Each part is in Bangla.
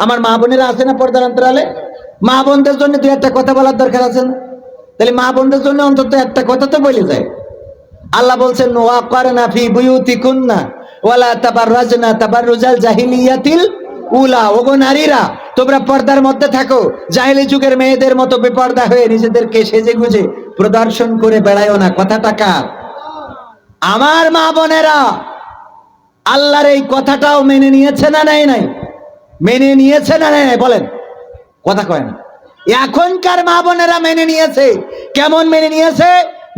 আমার মা বোনেরা আছে না পর্দার অন্তরালে? মা বোনদের জন্য দুই একটা কথা বলার দরকার আছে না? তাহলে মা বোনদের জন্য অন্তত একটা কথা তো বলে যায়। আল্লাহ বলছেন ওয়াকারনা ফি বুয়ুতিকুন্না ওয়ালা তাবাররাজনা তাবাররুজাল জাহিলিয়াতিল উলা। ওগো নারীরা, তোমরা পর্দার মধ্যে থাকো, জাহেলি যুগের মেয়েদের মতো বেপর্দা হয়ে নিজেদেরকে সেজে গুজে প্রদর্শন করে বেড়ায়ও না। কথাটা কার? আমার মা বোনেরা আল্লাহর এই কথাটাও মেনে নিয়েছে না নাই? নাই মেনে নিয়েছে না নাই? বলেন, কথা কয় না। এখনকার মা বোনেরা মেনে নিয়েছে। কেমন মেনে নিয়েছে?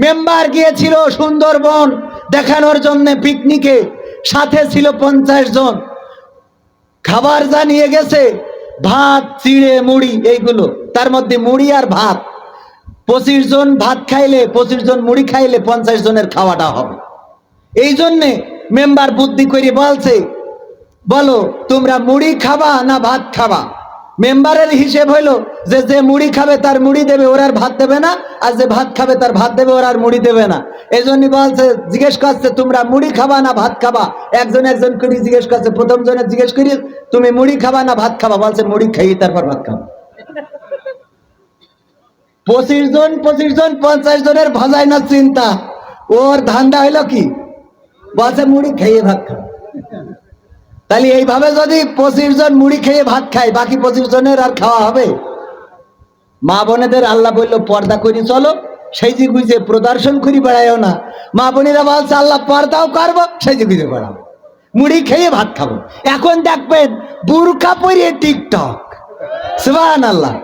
মেম্বার গিয়েছিল সুন্দরবন দেখানোর জন্য পিকনিকে, সাথে ছিল 50 জন। খাবার যা নিয়ে গেছে, ভাত, চিড়ে, মুড়ি, এইগুলো, তার মধ্যে মুড়ি আর ভাত। 25 জন ভাত খাইলে, 25 জন মুড়ি খাইলে 50 জনের খাওয়াটা হবে। এই জন্যে মেম্বার বুদ্ধি করে বলছে, বলো তোমরা মুড়ি খাবা না ভাত খাবা? মেম্বারের হিসেব হইলো যে যে মুড়ি খাবে তার মুড়ি দেবে, ওর আর ভাত দেবে না, আর যে ভাত খাবে তার ভাত দেবে, ওর আর মুড়ি দেবে না। এই জন্য বলছে, জিজ্ঞেস করছে তোমরা মুড়ি খাবা না ভাত খাবা? একজন একজন করে জিজ্ঞেস করছে। প্রথম জনে জিজ্ঞেস করি তুমি মুড়ি খাবা না ভাত খাবা? বলছে মুড়ি খাই তারপর ভাত খাবো। 25 জন 50 জনের ভাজায় না চিন্তা, ওর ধান্দা হইলো কি? বলছে মুড়ি খেয়ে ভাত খাবো। তাহলে এইভাবে যদি 25 জন মুড়ি খেয়ে ভাত খায়, বাকি 25 জনের আর খাওয়া হবে? মা বোনেদের আল্লাহ বললো পর্দা করি চলো, সেই যে গুজে প্রদর্শন করি বেড়ায়ও না। মা বোনেরা বলছে আল্লাহ পর্দাও করবো, সেই যে গুজে বেড়াবো, মুড়ি খেয়ে ভাত খাবো। এখন দেখবেন বুরকা পরিয়ে টিকটক। সুবহানাল্লাহ।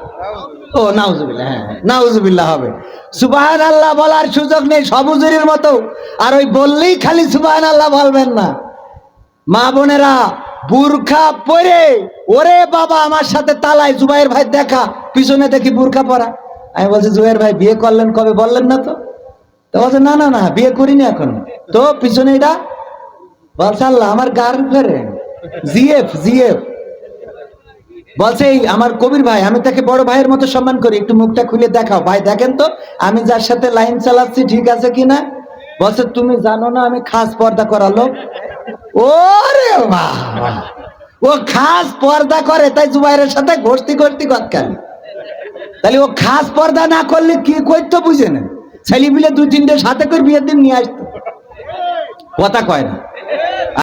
ও নাউজুবিল্লাহ, হ্যাঁ নাউজুবিল্লাহ হবে। সুবহানাল্লাহ বলার সুযোগ নেই, সবুজের মতো। আর ওই বললেই খালি সুবহানাল্লাহ বলবেন না। মা বোনেরা বুরখা পরে, ওরে বাবা আমার সাথে তালায় জুবাইর ভাই দেখা, পিছনে দেখি বুরখা পরা। আমি বলছি জুবাইর ভাই বিয়ে করলেন কবে? বললেন না তো। তো বলছে না না না বিয়ে করিনি এখন। তো পিছনে এটা? বলছে আল্লাহ আমার গার্লফ্রেন্ড, জিএফ জিএফ। বলছে এই আমার কবির ভাই, আমি তাকে বড় ভাইয়ের মতো সম্মান করি, একটু মুখটা খুলে দেখাও। ভাই দেখেন তো আমি যার সাথে লাইন চালাচ্ছি ঠিক আছে কিনা। বলছে তুমি জানো না আমি খাস পর্দা করালো। ওরে বাবা, ও খাস পর্দা করে তাই জুবাইরের সাথে ঘষতি ঘষতি কথা। তাহলে ও খাস পর্দা না করলে কি করতো বুঝে না? ছেলে মিলে 2-3টে সাথে করে বিয়ের দিন নিয়ে আসতো। কথা কয় না।